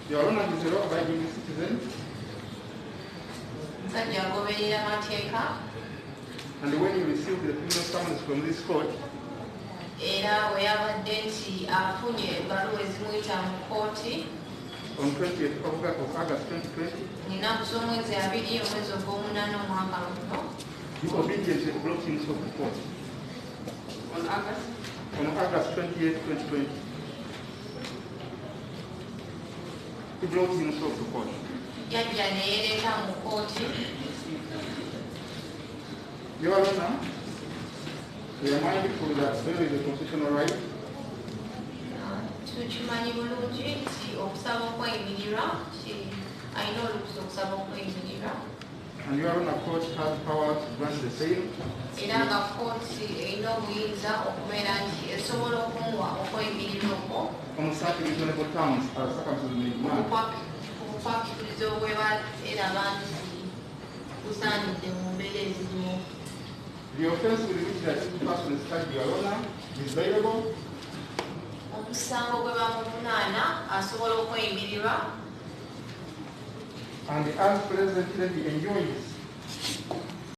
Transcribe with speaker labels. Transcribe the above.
Speaker 1: Your Honor is a law-abiding citizen. And when you receive the criminal summons from this court, on 20th of August 2020, you obediently brought himself to court. On August 28th, 2020, he brought himself to court. Your Honor, we are mindful that there is a constitutional right and Your Honor, court has power to grant the same. On such reasonable terms as circumstances may demand. The offense with which the accused person is charged, Your Honor, is bailable. And as presently enjoys